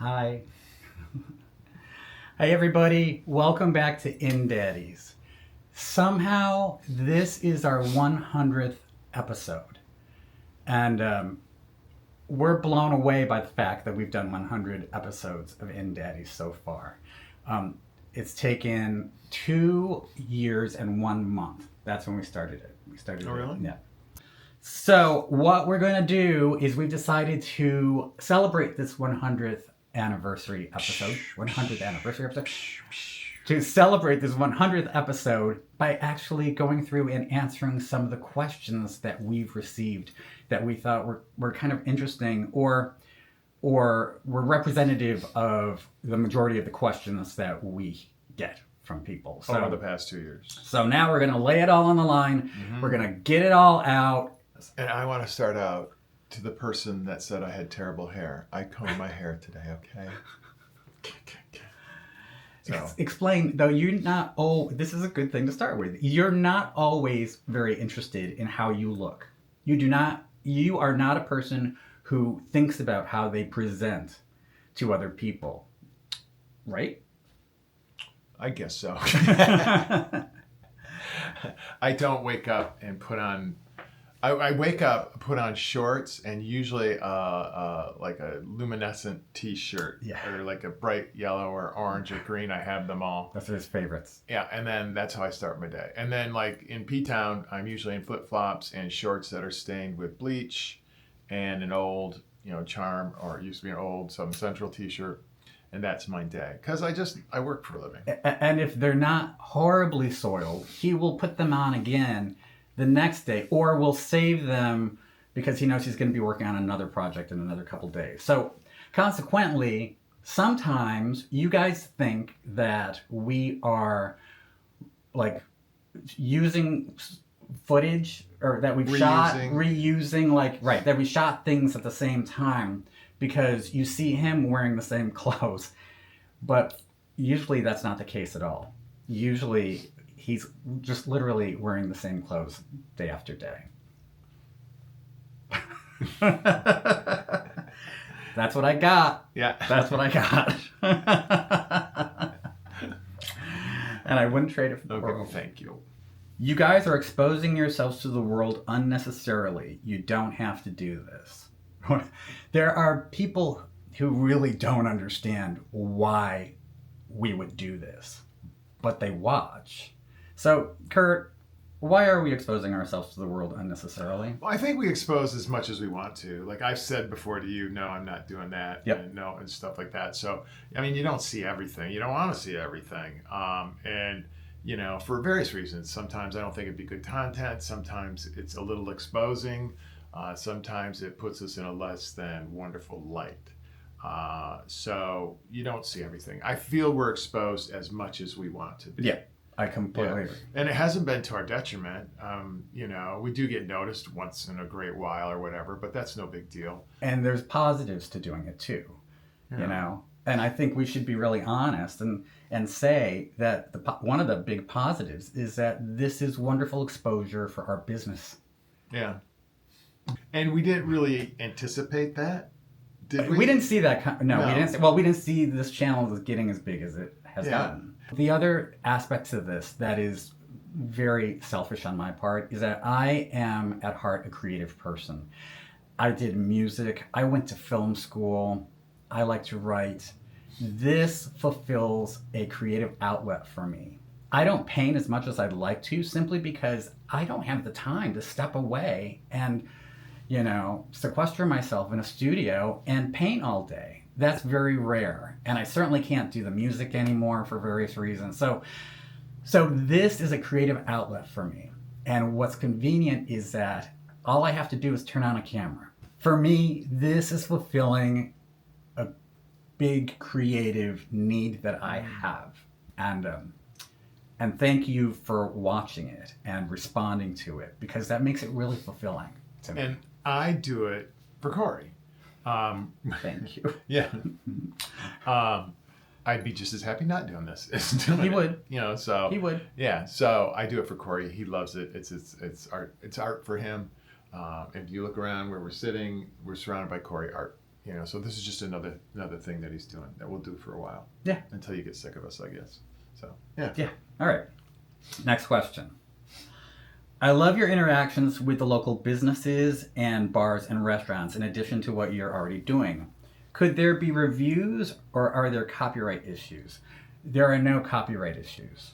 Hi. Hey everybody, welcome back to InnDaddies. Somehow this is our 100th episode. And we're blown away by the fact that we've done 100 episodes of InnDaddies so far. It's taken 2 years and 1 month. That's when we started it. Oh, really? Yeah. So what we're going to do is we've decided to celebrate this 100th anniversary episode. 100th anniversary episode. To celebrate this 100th episode by actually going through and answering some of the questions that we've received that we thought were kind of interesting or were representative of the majority of the questions that we get from people. So, over the past 2 years. So now we're going to lay it all on the line. Mm-hmm. We're going to get it all out. And I want to start out to the person that said I had terrible hair. I combed my hair today, okay? So. Explain, though, you're not, this is a good thing to start with. You're not always very interested in how you look. You are not a person who thinks about how they present to other people, right? I guess so. I don't wake up and put on... I wake up, put on shorts, and usually like a luminescent T-shirt, or like a bright yellow or orange or green. I have them all. That's his favorites. Yeah, and then that's how I start my day. And then, like in P-Town, I'm usually in flip-flops and shorts that are stained with bleach, and an old, Charm, or it used to be an old Southern Central T-shirt, and that's my day. Because I work for a living. And if they're not horribly soiled, he will put them on again the next day, or will save them because he knows he's going to be working on another project in another couple days. So consequently, sometimes you guys think that we are like using footage, or that we've reusing, that we shot things at the same time because you see him wearing the same clothes. But usually that's not the case at all. Usually he's just literally wearing the same clothes day after day. That's what I got. Yeah. That's what I got. And I wouldn't trade it for the world. Well, thank you. You guys are exposing yourselves to the world unnecessarily. You don't have to do this. There are people who really don't understand why we would do this, but they watch. So, Curt, why are we exposing ourselves to the world unnecessarily? Well, I think we expose as much as we want to. Like I've said before to you, no, I'm not doing that. Yep. And stuff like that. So, you don't see everything. You don't want to see everything. And for various reasons. Sometimes I don't think it'd be good content. Sometimes it's a little exposing. Sometimes it puts us in a less than wonderful light. So you don't see everything. I feel we're exposed as much as we want to be. Yeah. I completely agree. And it hasn't been to our detriment. We do get noticed once in a great while or whatever, but that's no big deal. And there's positives to doing it too, And I think we should be really honest and say that one of the big positives is that this is wonderful exposure for our business. Yeah. And we didn't really anticipate that, did we? We didn't see that. No, we didn't. We didn't see this channel as getting as big as it has gotten. The other aspects of this that is very selfish on my part is that I am at heart a creative person. I did music. I went to film school. I like to write. This fulfills a creative outlet for me. I don't paint as much as I'd like to simply because I don't have the time to step away and, sequester myself in a studio and paint all day. That's very rare. And I certainly can't do the music anymore for various reasons. So this is a creative outlet for me. And what's convenient is that all I have to do is turn on a camera. For me, this is fulfilling a big creative need that I have. And thank you for watching it and responding to it, because that makes it really fulfilling to me. And I do it for Cory. Thank you. Yeah. I'd be just as happy not doing this as doing He it. would. So He would. Yeah. So I do it for Cory. He loves it. It's art. It's art for him. If you look around where we're sitting, we're surrounded by Cory art. So this is just another thing that he's doing that we'll do for a while. Yeah. Until you get sick of us, I guess. So, yeah. Yeah. All right. Next question. I love your interactions with the local businesses and bars and restaurants in addition to what you're already doing. Could there be reviews or are there copyright issues? There are no copyright issues,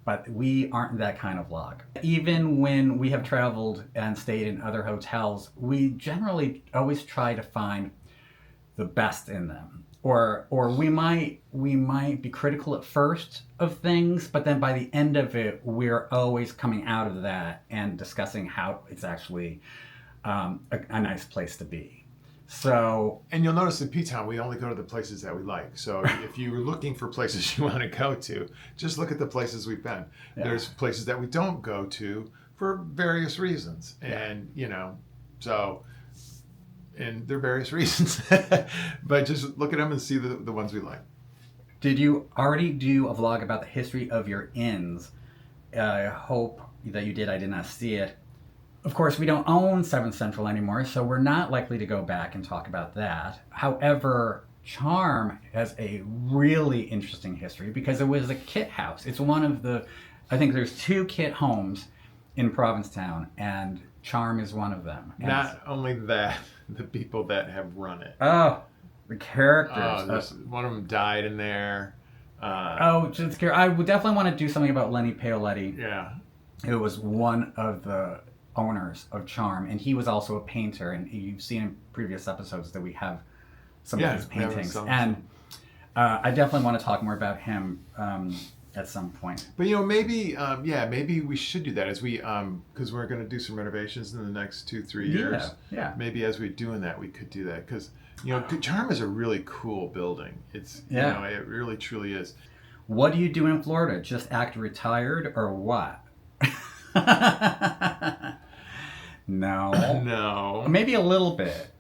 but we aren't that kind of vlog. Even when we have traveled and stayed in other hotels, we generally always try to find the best in them. Or we might be critical at first of things, but then by the end of it, we're always coming out of that and discussing how it's actually a nice place to be. So, and you'll notice in P-Town, we only go to the places that we like. So if you were looking for places you want to go to, just look at the places we've been. Yeah. There's places that we don't go to for various reasons. And, so... And there are various reasons, but just look at them and see the ones we like. Did you already do a vlog about the history of your inns? I hope that you did. I did not see it. Of course, we don't own 7 Central anymore, so we're not likely to go back and talk about that. However, Charm has a really interesting history because it was a kit house. It's one of I think there's 2 kit homes in Provincetown, and Charm is one of them. And not only that, the people that have run it. Oh, the characters. One of them died in there. I would definitely want to do something about Lenny Paoletti. Yeah. Who was one of the owners of Charm, and he was also a painter, and you've seen in previous episodes that we have some of his paintings. And I definitely want to talk more about him at some point. But maybe maybe we should do that as we because we're going to do some renovations in the next 2-3 years. Yeah. Maybe as we're doing that, we could do that because Charm is a really cool building. It's it really truly is. What do you do in Florida? Just act retired or what? No. Maybe a little bit.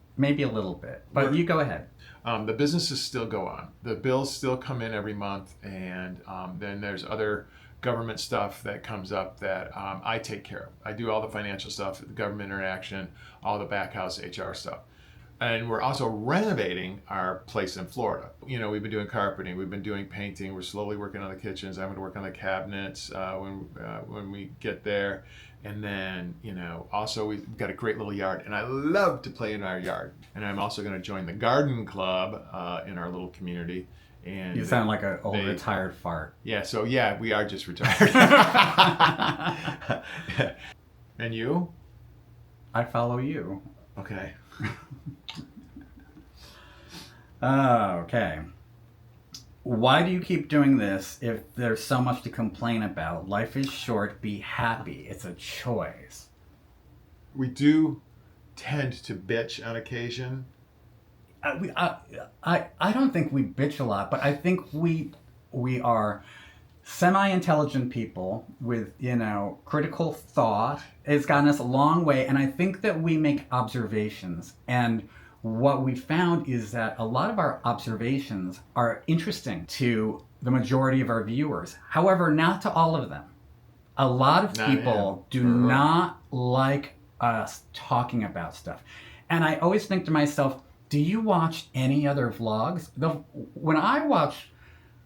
But you go ahead. The businesses still go on. The bills still come in every month, and then there's other government stuff that comes up that I take care of. I do all the financial stuff, the government interaction, all the back house HR stuff. And we're also renovating our place in Florida. We've been doing carpeting, we've been doing painting, we're slowly working on the kitchens. I'm going to work on the cabinets when we get there. And then, also we've got a great little yard, and I love to play in our yard. And I'm also going to join the garden club in our little community. And you sound like an old retired fart. Yeah, so we are just retired. And you? I follow you. Okay. Okay. Why do you keep doing this if there's so much to complain about? Life is short, be happy. It's a choice. We do tend to bitch on occasion. I don't think we bitch a lot, but I think we are semi-intelligent people with, critical thought. It's gotten us a long way, and I think that we make observations, and what we found is that a lot of our observations are interesting to the majority of our viewers. However, not to all of them. A lot of people do not like us talking about stuff. And I always think to myself, do you watch any other vlogs? When I watch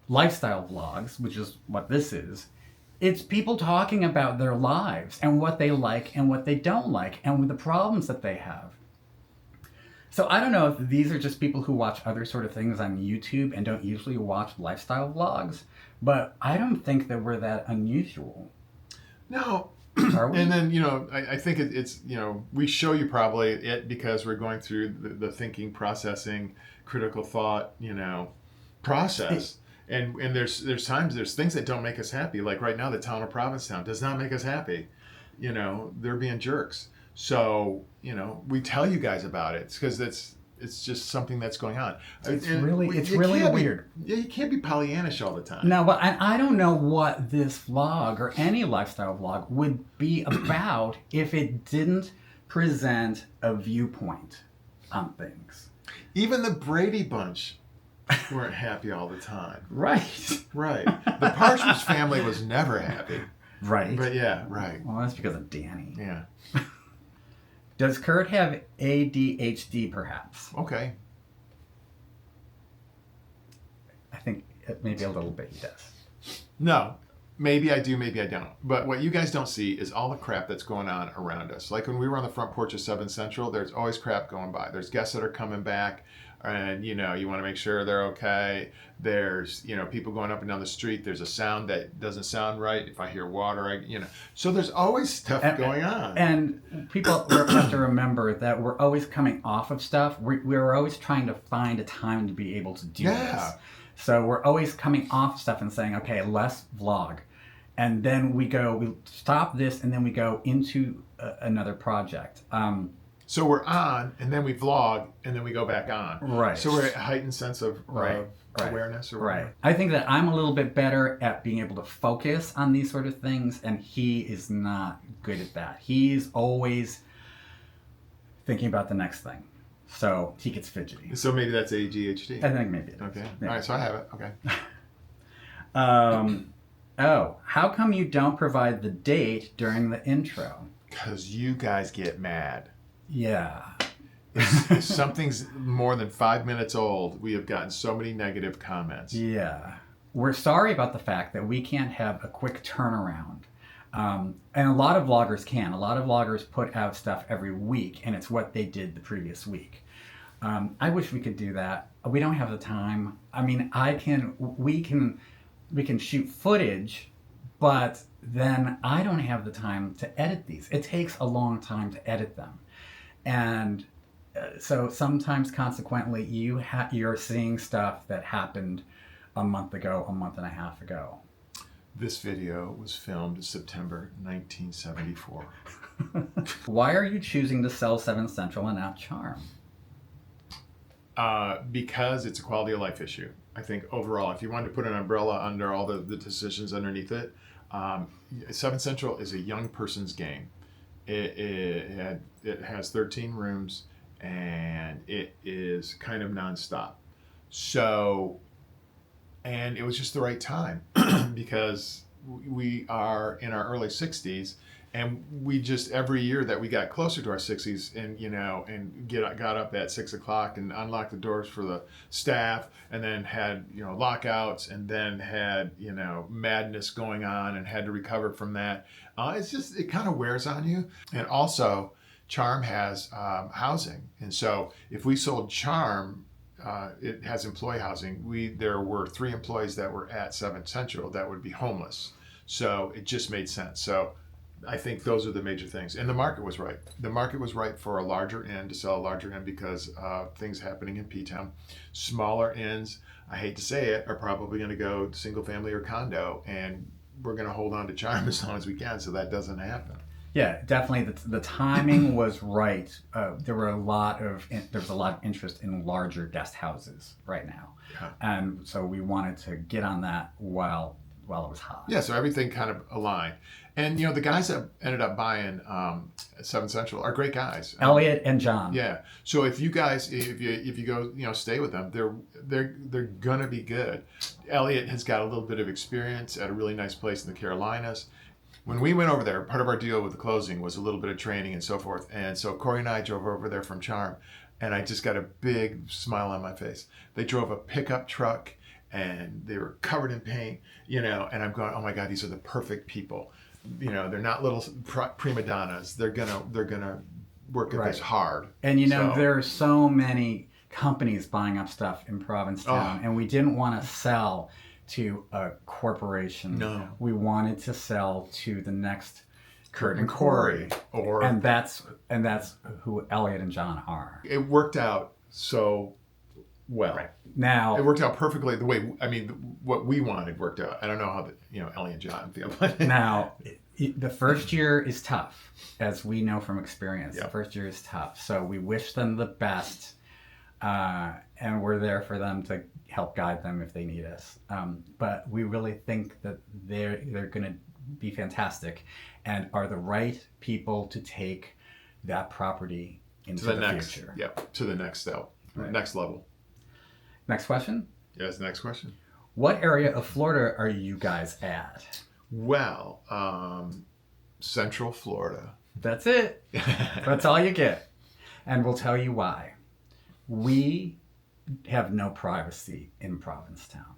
lifestyle vlogs, which is what this is, it's people talking about their lives and what they like and what they don't like and the problems that they have. So I don't know if these are just people who watch other sort of things on YouTube and don't usually watch lifestyle vlogs, but I don't think that we're that unusual. No. Are we? And then, I think it's, we show you probably it because we're going through the thinking, processing, critical thought, process. And there's times, there's things that don't make us happy. Like right now, the town of Provincetown does not make us happy. They're being jerks. So, we tell you guys about it because it's just something that's going on. It's really weird. You can't be Pollyannish all the time. No, but I don't know what this vlog or any lifestyle vlog would be about if it didn't present a viewpoint on things. Even the Brady Bunch weren't happy all the time. Right. The Partridge Family was never happy. Right. But yeah, right. Well, that's because of Danny. Yeah. Does Curt have ADHD perhaps? Okay. I think maybe a little bit he does. No. Maybe I do, maybe I don't. But what you guys don't see is all the crap that's going on around us. Like when we were on the front porch of 7 Central, there's always crap going by. There's guests that are coming back, and you want to make sure they're okay. There's people going up and down the street. There's a sound that doesn't sound right. If I hear water, so there's always stuff going on. And people have to remember that we're always coming off of stuff. We're always trying to find a time to be able to do this. So we're always coming off stuff and saying, okay, let's vlog. And then we stop this, and then we go into another project. So we're on, and then we vlog, and then we go back on. Right. So we're at a heightened sense of awareness. Or right. I think that I'm a little bit better at being able to focus on these sort of things, and he is not good at that. He's always thinking about the next thing. So he gets fidgety. So maybe that's ADHD. I think maybe it is. Okay. Maybe. All right, so I have it. Okay. How come you don't provide the date during the intro? Because you guys get mad. Yeah. If something's more than 5 minutes old, we have gotten so many negative comments. Yeah. We're sorry about the fact that we can't have a quick turnaround. And a lot of vloggers can. A lot of vloggers put out stuff every week, and it's what they did the previous week. I wish we could do that. We don't have the time. I mean, we can shoot footage, but then I don't have the time to edit these. It takes a long time to edit them. And so sometimes consequently you're seeing stuff that happened a month ago, a month and a half ago. This video was filmed in September 1974. Why are you choosing to sell 7 Central and not Charm? Because it's a quality of life issue. I think overall, if you wanted to put an umbrella under all the decisions underneath it, 7 Central is a young person's game. It has 13 rooms, and it is kind of nonstop. So, and it was just the right time because we are in our early 60s, and we just every year that we got closer to our 60s, and got up at 6 o'clock and unlocked the doors for the staff, and then had lockouts, and then had madness going on, and had to recover from that. It kind of wears on you. And also, Charm has housing, and so if we sold Charm, it has employee housing. There were 3 employees that were at 7 Central that would be homeless, so it just made sense. So I think those are the major things. And the market was right. The market was right for a larger inn, to sell a larger inn because of things happening in P-Town. Smaller inns, I hate to say it, are probably going to go single family or condo, and we're going to hold on to Charm as long as we can so that doesn't happen. Yeah, definitely. The timing was right. There was a lot of interest in larger guest houses right now, and so we wanted to get on that while it was hot. Yeah, so everything kind of aligned. And the guys that ended up buying 7 Central are great guys. Elliot and John. Yeah. So if you guys, if you go, stay with them, they're gonna be good. Elliot has got a little bit of experience at a really nice place in the Carolinas. When we went over there, part of our deal with the closing was a little bit of training and so forth. And so Cory and I drove over there from Charm, and I just got a big smile on my face. They drove a pickup truck, and they were covered in paint, and I'm going, oh my God, these are the perfect people. They're not little prima donnas. They're gonna work at this hard. And there are so many companies buying up stuff in Provincetown, and we didn't want to sell to a corporation. No, we wanted to sell to the next Curt and Cory, and that's who Elliot and John are. It worked out so well. Right. Now it worked out perfectly the way what we wanted worked out. I don't know how Ellie and John feel, but now the first year is tough, as we know from experience. Yep. The first year is tough, so we wish them the best, and we're there for them to help guide them if they need us. But we really think that they're going to be fantastic, and are the right people to take that property into the future. Yep, to the next step, next level. Next question? Yes, next question. What area of Florida are you guys at? Well, Central Florida. That's it. That's all you get. And we'll tell you why. We have no privacy in Provincetown.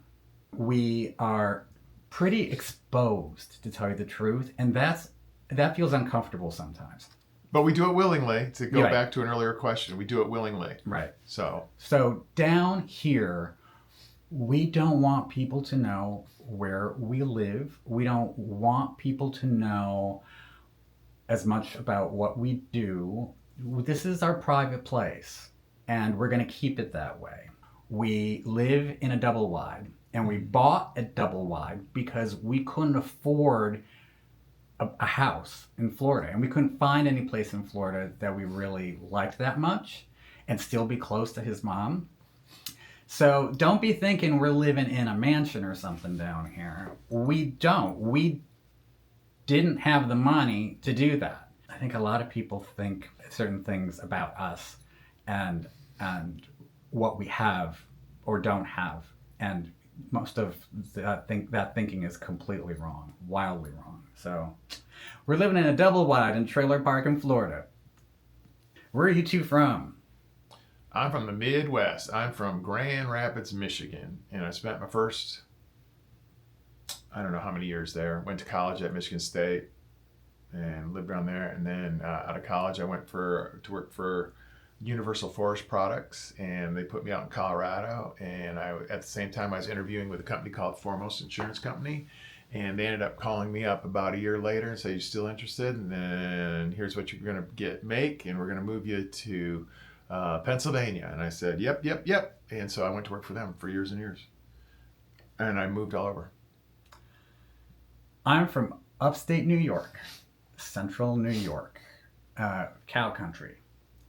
We are pretty exposed, to tell you the truth, and that feels uncomfortable sometimes. But we do it willingly. To go Right. back to an earlier question, we do it willingly. Right. So down here, we don't want people to know where we live. We don't want people to know as much about what we do. This is our private place, and we're going to keep it that way. We live in a double wide, and we bought a double wide because we couldn't afford a house in Florida, and we couldn't find any place in Florida that we really liked that much and still be close to his mom. So don't be thinking we're living in a mansion or something down here. We don't. We didn't have the money to do that. I think a lot of people think certain things about us and what we have or don't have, and most of that thinking is completely wrong, wildly wrong. So we're living in a double wide in Trailer Park in Florida. Where are you two from? I'm from the Midwest. I'm from Grand Rapids, Michigan, and I spent my first, I don't know how many years there. Went to college at Michigan State and lived around there. And then out of college, I went to work for Universal Forest Products, and they put me out in Colorado. And at the same time, I was interviewing with a company called Foremost Insurance Company, and they ended up calling me up about a year later and say, "You still interested? And then here's what you're going to make, and we're going to move you to Pennsylvania." And I said, "Yep." And so I went to work for them for years and years, and I moved all over. I'm from upstate New York, central New York, cow country.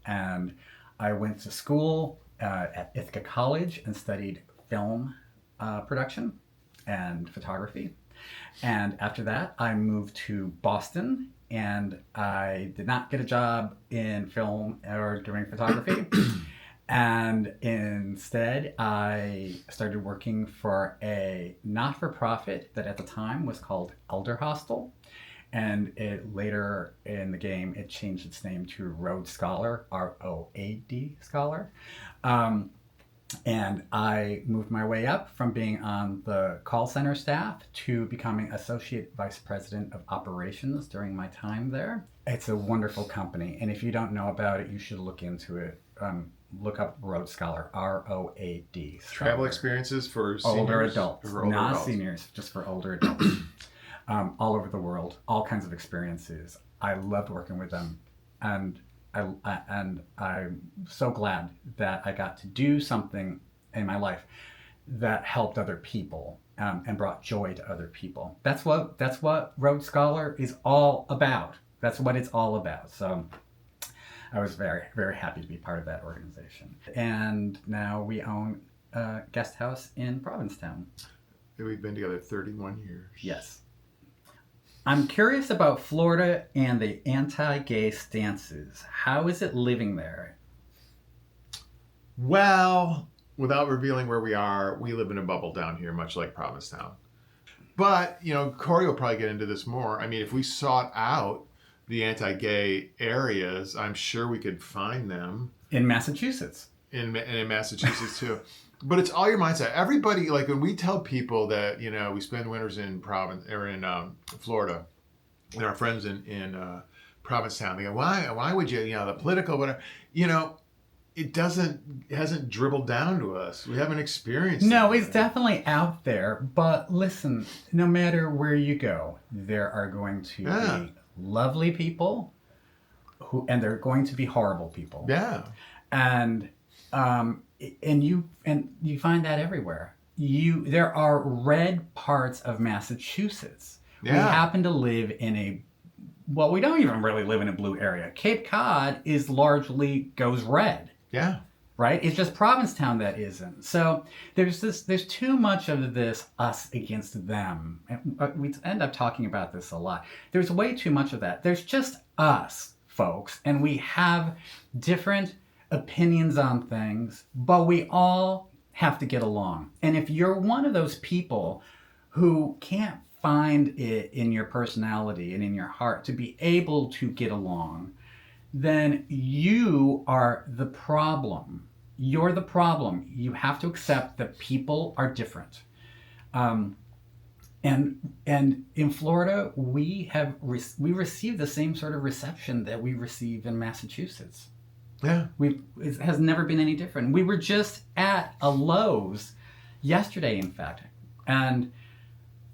And I went to school at Ithaca College and studied film production and photography. And after that, I moved to Boston, and I did not get a job in film or doing photography. And instead, I started working for a not-for-profit that at the time was called Elder Hostel. And it later in the game, it changed its name to Road Scholar, ROAD Scholar. And I moved my way up from being on the call center staff to becoming Associate Vice President of Operations during my time there. It's a wonderful company, and if you don't know about it, you should look into it. Look up Road Scholar, ROAD. Travel experiences for older adults, not adults. Seniors, just for older adults. All over the world, all kinds of experiences. I loved working with them, and I'm so glad that I got to do something in my life that helped other people and brought joy to other people. That's what Road Scholar is all about. That's what it's all about. So I was very, very happy to be part of that organization. And now we own a guest house in Provincetown. We've been together 31 years. Yes. I'm curious about Florida and the anti-gay stances. How is it living there? Well, without revealing where we are, we live in a bubble down here, much like Provincetown. But, Cory will probably get into this more. I mean, if we sought out the anti-gay areas, I'm sure we could find them. In Massachusetts. In Massachusetts, too. But it's all your mindset. Everybody, like when we tell people that, we spend winters in Florida, and our friends in Provincetown, they go, why would you, the political, whatever, it hasn't dribbled down to us. We haven't experienced it. No, it's definitely out there. But listen, no matter where you go, there are going to be lovely people and there are going to be horrible people. Yeah. And you find that everywhere. There are red parts of Massachusetts. Yeah. We happen to live in we don't even really live in a blue area. Cape Cod goes red. Yeah. Right? It's just Provincetown that isn't. So there's too much of this us against them. And we end up talking about this a lot. There's way too much of that. There's just us, folks, and we have different opinions on things, but we all have to get along. And if you're one of those people who can't find it in your personality and in your heart to be able to get along, then you are the problem. You're the problem. You have to accept that people are different. And in Florida, we receive the same sort of reception that we receive in Massachusetts. Yeah. It has never been any different. We were just at a Lowe's yesterday, in fact, and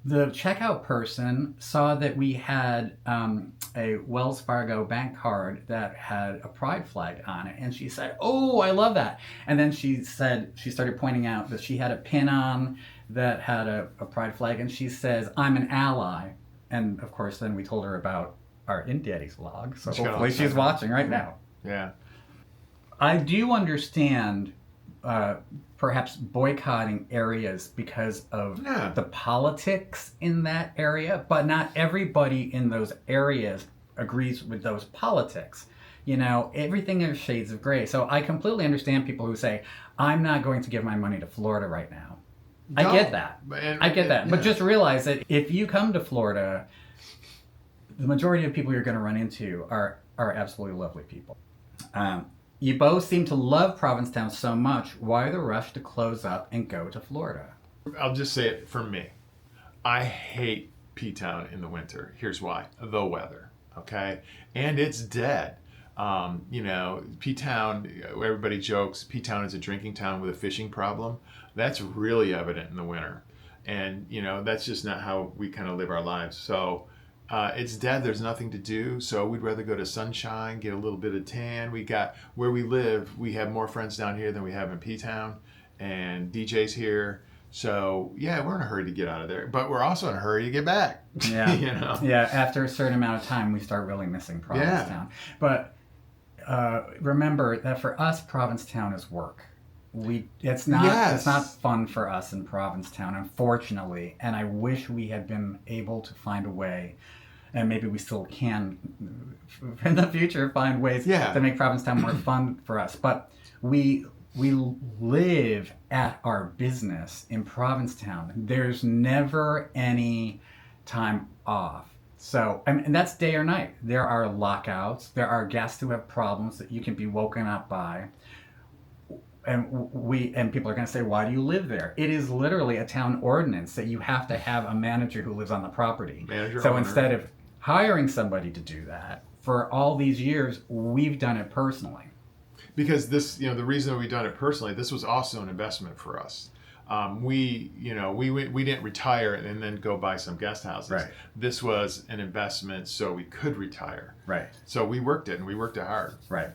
the checkout person saw that we had a Wells Fargo bank card that had a pride flag on it, and she said, "Oh, I love that." And then she started pointing out that she had a pin on that had a pride flag, and she says, "I'm an ally." And of course, then we told her about our InnDaddies vlog, so hopefully she's watching right now. Yeah. I do understand perhaps boycotting areas because of the politics in that area, but not everybody in those areas agrees with those politics. You know, everything is shades of gray. So I completely understand people who say, I'm not going to give my money to Florida right now. I get that. I get that. But just realize that if you come to Florida, the majority of people you're going to run into are absolutely lovely people. You both seem to love Provincetown so much. Why the rush to close up and go to Florida? I'll just say it for me. I hate P-Town in the winter. Here's why. The weather, okay? And it's dead. You know, P-Town, everybody jokes, P-Town is a drinking town with a fishing problem. That's really evident in the winter. And, you know, that's just not how we kind of live our lives. So it's dead. There's nothing to do. So we'd rather go to sunshine, get a little bit of tan. We got, where we live, we have more friends down here than we have in P-Town. And DJ's here. So, yeah, we're in a hurry to get out of there. But we're also in a hurry to get back. Yeah. You know? Yeah, after a certain amount of time, we start really missing Provincetown. But remember that for us, Provincetown is work. It's not fun for us in Provincetown, unfortunately. And I wish we had been able to find a way, and maybe we still can in the future find ways to make Provincetown more fun for us. But we live at our business in Provincetown. There's never any time off. So, and that's day or night. There are lockouts. There are guests who have problems that you can be woken up by. And people are going to say, why do you live there? It is literally a town ordinance that you have to have a manager who lives on the property. So instead of hiring somebody to do that, for all these years, we've done it personally. Because this, you know, the reason we've done it personally, this was also an investment for us. We didn't retire and then go buy some guest houses. Right. This was an investment so we could retire. Right. So we worked it, and we worked it hard. Right.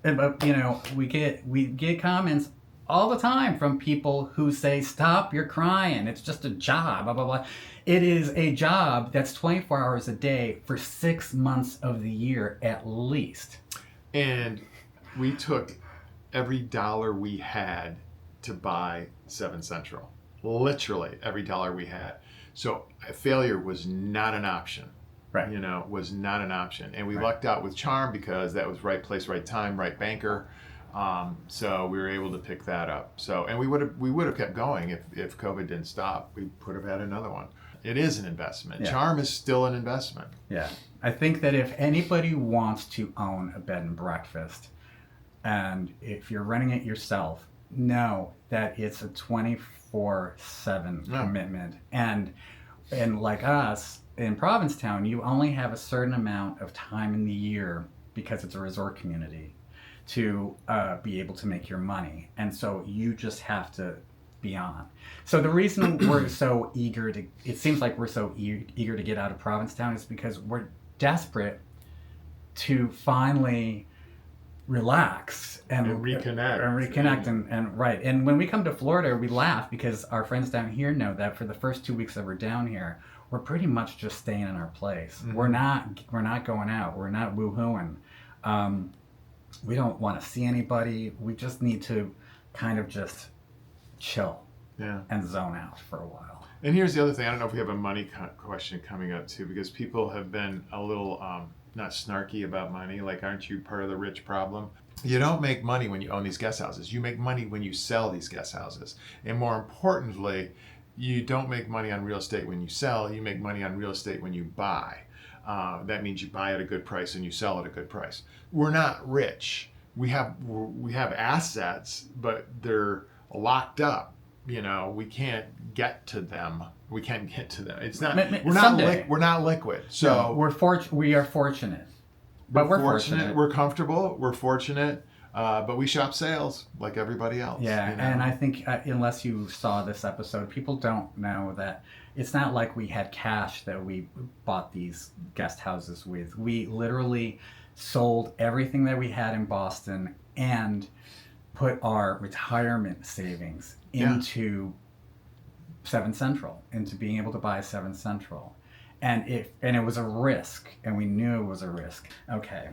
But you know, we get comments all the time from people who say, "Stop, you're crying. It's just a job." Blah blah blah. It is a job that's 24 hours a day for 6 months of the year at least. And we took every dollar we had to buy 7 Central. Literally every dollar we had. So failure was not an option. Right. You know, was not an option. And we lucked out with Charm because that was right place, right time, right banker. So we were able to pick that up. So, and we would have kept going if COVID didn't stop. We could have had another one. It is an investment. Yeah. Charm is still an investment. Yeah. I think that if anybody wants to own a bed and breakfast, and if you're running it yourself, know that it's a 24/7 commitment. And like us, in Provincetown, you only have a certain amount of time in the year, because it's a resort community, to be able to make your money. And so you just have to be on. So the reason we're so eager to, it seems like we're so eager to get out of Provincetown, is because we're desperate to finally relax and reconnect. And when we come to Florida, we laugh because our friends down here know that for the first 2 weeks that we're down here, we're pretty much just staying in our place. Mm-hmm. We're not going out. We're not woohooing. We don't want to see anybody. We just need to kind of just chill and zone out for a while. And here's the other thing. I don't know if we have a money question coming up too, because people have been a little not snarky about money. Like, aren't you part of the rich problem? You don't make money when you own these guest houses. You make money when you sell these guest houses. And more importantly, you don't make money on real estate when you sell. You make money on real estate when you buy. That means you buy at a good price and you sell at a good price. We're not rich. We have assets, but they're locked up. You know, we can't get to them. It's not. We're not liquid. So we are fortunate. But we're fortunate. We're comfortable. We're fortunate. But we shop sales like everybody else. Yeah, you know? And I think unless you saw this episode, people don't know that it's not like we had cash that we bought these guest houses with. We literally sold everything that we had in Boston and put our retirement savings into 7 Central, into being able to buy 7 Central. And it was a risk, and we knew it was a risk. Okay.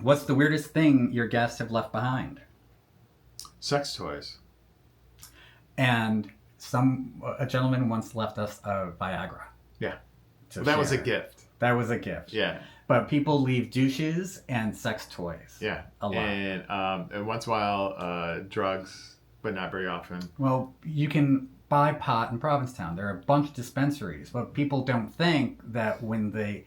What's the weirdest thing your guests have left behind? Sex toys. And a gentleman once left us a Viagra. Yeah. Well, that was a gift. That was a gift. Yeah. But people leave douches and sex toys. Yeah. A lot. And once in a while, drugs, but not very often. Well, you can buy pot in Provincetown. There are a bunch of dispensaries, but people don't think that when they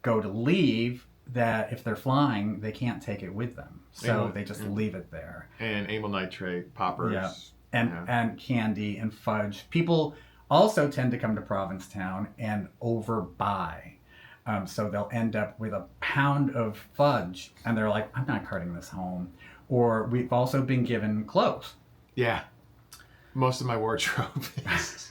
go to leave, that if they're flying, they can't take it with them. So they just leave it there. And amyl nitrate, poppers. Yeah. And candy and fudge. People also tend to come to Provincetown and overbuy. So they'll end up with a pound of fudge and they're like, I'm not carting this home. Or we've also been given clothes. Yeah. Most of my wardrobe is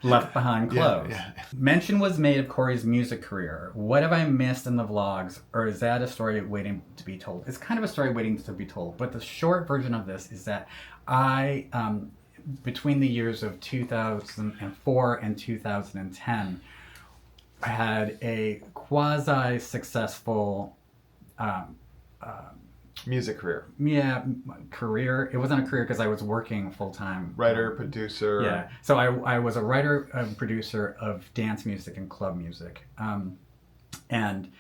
left behind clothes. Yeah. Mention was made of Cory's music career. What have I missed in the vlogs, or is that a story waiting to be told? It's kind of a story waiting to be told, but the short version of this is that I, between the years of 2004 and 2010, had a quasi-successful music career. Yeah, career. It wasn't a career because I was working full-time. Writer, producer. Yeah. So I was a writer and producer of dance music and club music. And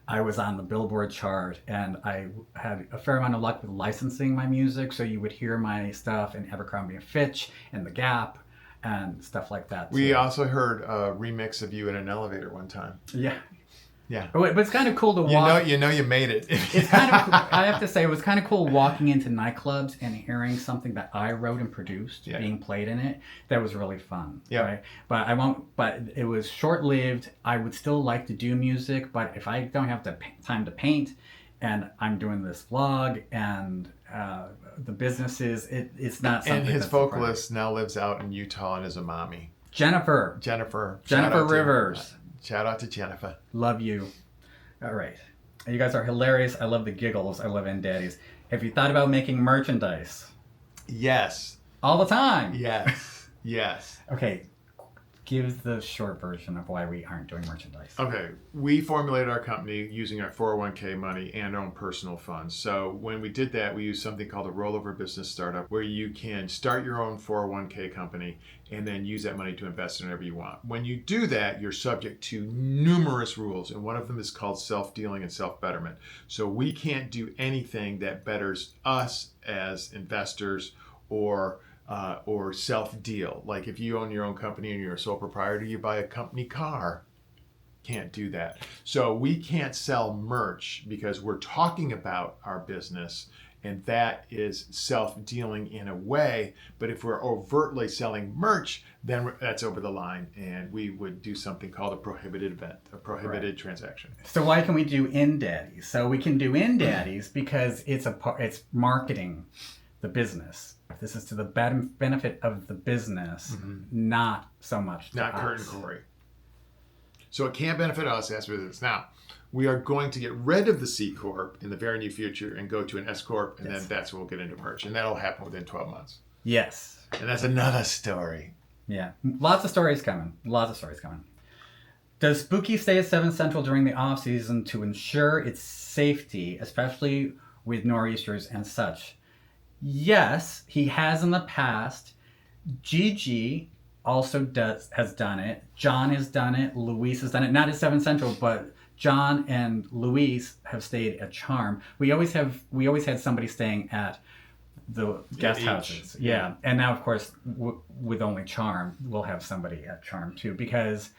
I was on the Billboard chart, and I had a fair amount of luck with licensing my music. So you would hear my stuff in Abercrombie & Fitch and The Gap and stuff like that. We also heard a remix of you in an elevator one time. Yeah. Yeah. But it's kind of cool to walk. You made it. It's kind of, I have to say, it was kind of cool walking into nightclubs and hearing something that I wrote and produced being played in it. That was really fun. Yeah. Right? But it was short-lived. I would still like to do music, but if I don't have the time to paint and I'm doing this vlog and the businesses, it's not something. And his vocalist now lives out in Utah and is a mommy. Jennifer Rivers. Shout out to Jennifer. Love you. All right. You guys are hilarious. I love the giggles. I love InnDaddies. Have you thought about making merchandise? Yes. All the time? Yes. Yes. Okay. Give the short version of why we aren't doing merchandise. Okay. We formulated our company using our 401k money and our own personal funds. So when we did that, we used something called a rollover business startup, where you can start your own 401k company and then use that money to invest in whatever you want. When you do that, you're subject to numerous rules, and one of them is called self-dealing and self-betterment. So we can't do anything that betters us as investors or self-deal. Like if you own your own company and you're a sole proprietor, you buy a company car. Can't do that. So we can't sell merch because we're talking about our business, and that is self-dealing in a way. But if we're overtly selling merch, then that's over the line, and we would do something called a prohibited event, a prohibited transaction. So why can we do InnDaddies? So we can do InnDaddies because it's marketing the business. This is to the benefit of the business, not so much to us. Curt and Cory. So it can't benefit us as business. Now, we are going to get rid of the C Corp in the very near future and go to an S Corp, and then that's when we'll get into merch. And that'll happen within 12 months. Yes. And that's another story. Yeah. Lots of stories coming. Does Spooky stay at 7 Central during the off season to ensure its safety, especially with nor'easters and such? Yes, he has in the past. Gigi also has done it. John has done it. Luis has done it. Not at 7 Central, but John and Luis have stayed at Charm. We always had somebody staying at the guest each. houses. Yeah. And now, of course, with only Charm, we'll have somebody at Charm too, because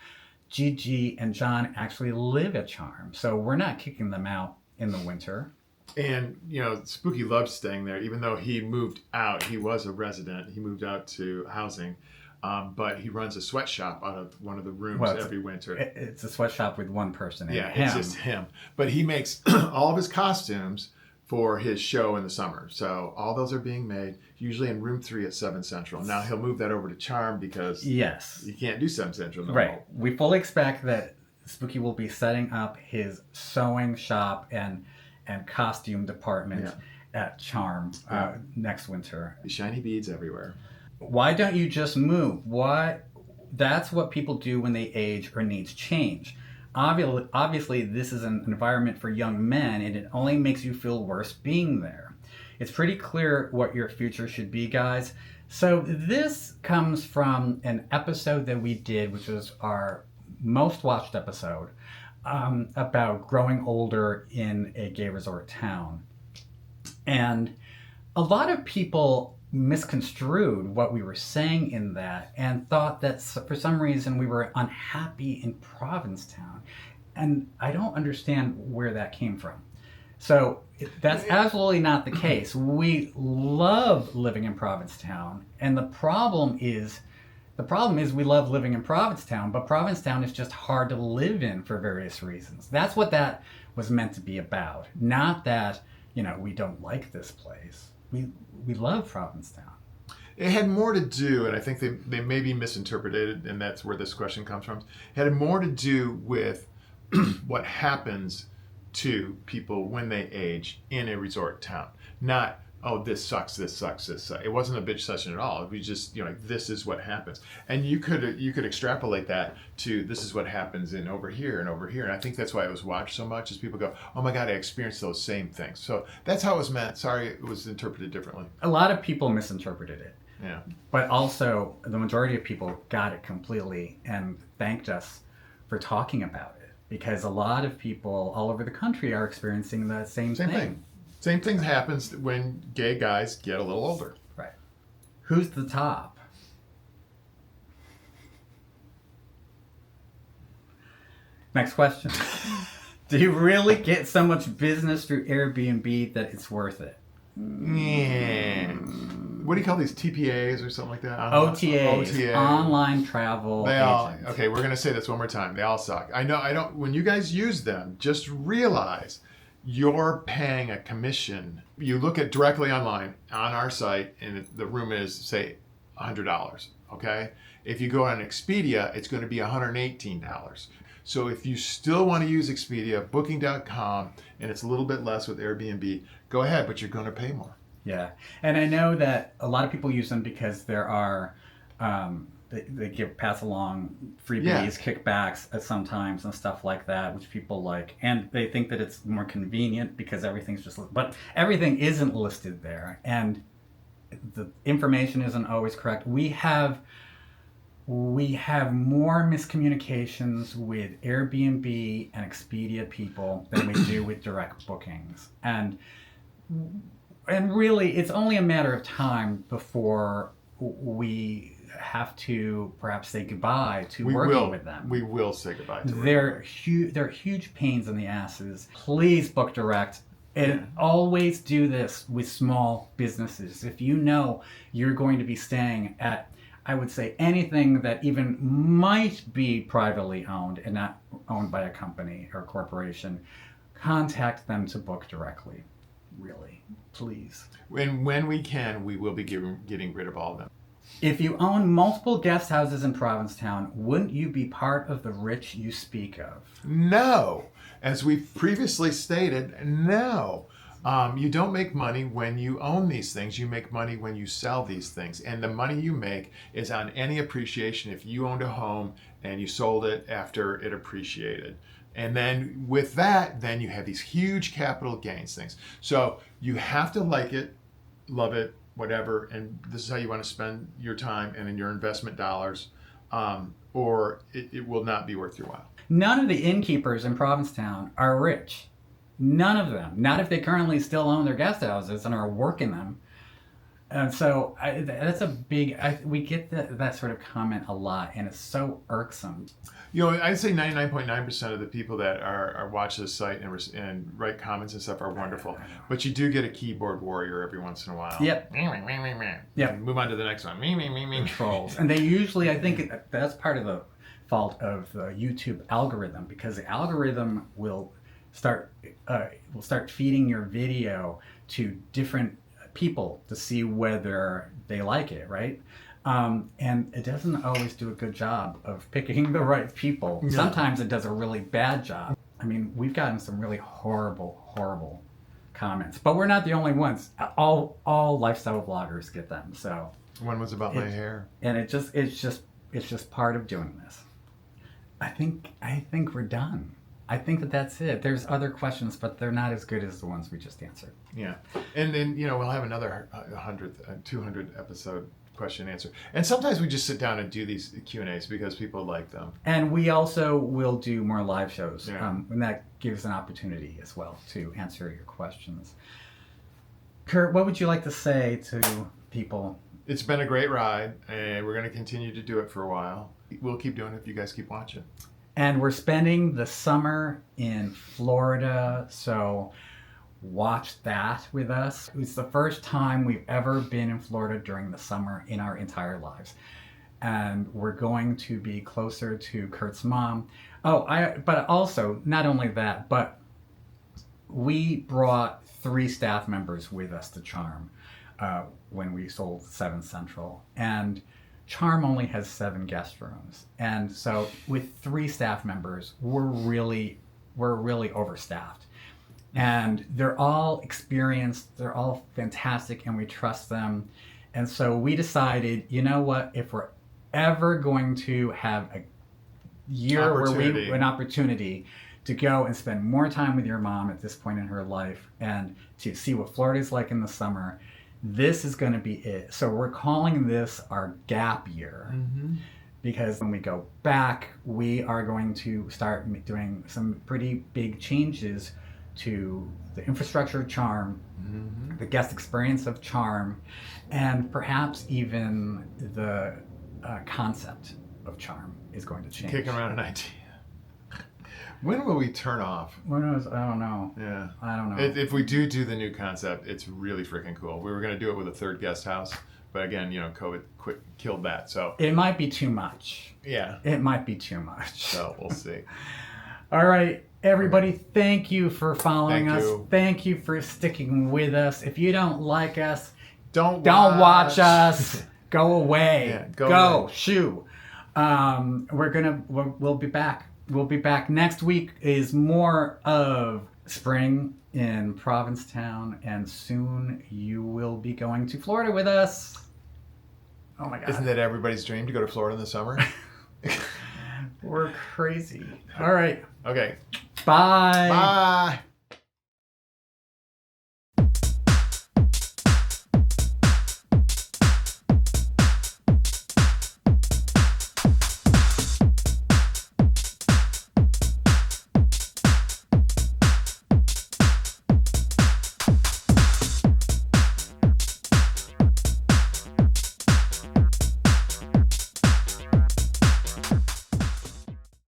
Gigi and John actually live at Charm. So we're not kicking them out in the winter. And, Spooky loves staying there, even though he moved out. He was a resident. He moved out to housing. But he runs a sweatshop out of one of the rooms every winter. It's a sweatshop with one person in it. Yeah, it's just him. But he makes all of his costumes for his show in the summer. So all those are being made, usually in room 3 at 7 Central. Now he'll move that over to Charm because you can't do 7 Central no more. We fully expect that Spooky will be setting up his sewing shop and costume department at Charm next winter. Shiny beads everywhere. Why don't you just move? That's what people do when they age or need to change. Obviously, this is an environment for young men, and it only makes you feel worse being there. It's pretty clear what your future should be, guys. So this comes from an episode that we did, which was our most watched episode, about growing older in a gay resort town. And a lot of people misconstrued what we were saying in that and thought that for some reason we were unhappy in Provincetown. And I don't understand where that came from. So that's absolutely not the case. We love living in Provincetown, and the problem is we love living in Provincetown, but Provincetown is just hard to live in for various reasons. That's what that was meant to be about. Not that, we don't like this place. We love Provincetown. It had more to do, and I think they may be misinterpreted, and that's where this question comes from. It had more to do with what happens to people when they age in a resort town. Not, oh, this sucks, this sucks, this sucks. It wasn't a bitch session at all. It was just, this is what happens. And you could extrapolate that to this is what happens in over here and over here. And I think that's why it was watched so much, is people go, oh my God, I experienced those same things. So that's how it was meant. Sorry, it was interpreted differently. A lot of people misinterpreted it. Yeah. But also, the majority of people got it completely and thanked us for talking about it, because a lot of people all over the country are experiencing the same thing. Same thing happens when gay guys get a little older. Right. Who's the top? Next question. Do you really get so much business through Airbnb that it's worth it? Yeah. What do you call these, TPAs or something like that? OTAs, online travel agents. Okay, we're going to say this one more time. They all suck. I don't. When you guys use them, just realize you're paying a commission. You look at directly online on our site, and the room is, say, $100. Okay? If you go on Expedia, it's going to be $118. So if you still want to use Expedia, Booking.com, and it's a little bit less with Airbnb, go ahead, but you're going to pay more. Yeah, and I know that a lot of people use them because there are they pass along freebies, kickbacks at sometimes and stuff like that, which people like, and they think that it's more convenient because everything's just, but everything isn't listed there, and the information isn't always correct. We have more miscommunications with Airbnb and Expedia people than we do with direct bookings, and really, it's only a matter of time before we have to perhaps say goodbye to working with them. We will say goodbye to them. They're huge pains in the asses. Please book direct. And always do this with small businesses. If you know you're going to be staying at, I would say, anything that even might be privately owned and not owned by a company or corporation, contact them to book directly. Really, please. And when we can, we will be getting rid of all of them. If you own multiple guest houses in Provincetown, wouldn't you be part of the rich you speak of? No. As we previously stated, no. You don't make money when you own these things. You make money when you sell these things. And the money you make is on any appreciation. If you owned a home and you sold it after it appreciated. And then with that, then you have these huge capital gains things. So you have to like it, love it, whatever. And this is how you want to spend your time and in your investment dollars, or it will not be worth your while. None of the innkeepers in Provincetown are rich. None of them. Not if they currently still own their guest houses and are working them. And so that's a big. We get that sort of comment a lot, and it's so irksome. You know, I'd say 99.9% of the people that are watch this site and write comments and stuff are wonderful. But you do get a keyboard warrior every once in a while. Yep. Yep. Move on to the next one. Trolls, and they usually, I think that's part of the fault of the YouTube algorithm, because the algorithm will start feeding your video to different people to see whether they like it, right? And it doesn't always do a good job of picking the right people. No. Sometimes it does a really bad job. I mean, we've gotten some really horrible comments, but we're not the only ones. All lifestyle vloggers get them. So one was about my hair, and it's just part of doing this. I think we're done. I think that's it. There's other questions, but they're not as good as the ones we just answered. Yeah. And then, we'll have another 200 episode question answer. And sometimes we just sit down and do these Q&As because people like them. And we also will do more live shows. Yeah. And that gives an opportunity as well to answer your questions. Curt, what would you like to say to people? It's been a great ride, and we're going to continue to do it for a while. We'll keep doing it if you guys keep watching. And we're spending the summer in Florida, so watch that with us. It's the first time we've ever been in Florida during the summer in our entire lives. And we're going to be closer to Curt's mom. But also, not only that, but we brought 3 staff members with us to Charm when we sold 7 Central. And Charm only has 7 guest rooms, and so with 3 staff members, we're really overstaffed. And they're all experienced, they're all fantastic, and we trust them. And so we decided, you know what, if we're ever going to have a year where an opportunity to go and spend more time with your mom at this point in her life and to see what Florida's like in the summer, this is going to be it. So we're calling this our gap year, because when we go back, we are going to start doing some pretty big changes to the infrastructure of Charm, the guest experience of Charm, and perhaps even the concept of Charm is going to change. Kicking around an idea. When will we turn off? I don't know. Yeah. I don't know. If we do the new concept, it's really freaking cool. We were going to do it with a 3rd guest house, but again, COVID killed that. So it might be too much. Yeah. It might be too much. So we'll see. All right, everybody, thank you for following us. Thank you for sticking with us. If you don't like us, don't watch us. Go away. Yeah, go. Shoo. We'll be back. We'll be back next week. Is more of spring in Provincetown, and soon you will be going to Florida with us. Oh my God. Isn't that everybody's dream to go to Florida in the summer? We're crazy. All right. Okay. Bye. Bye.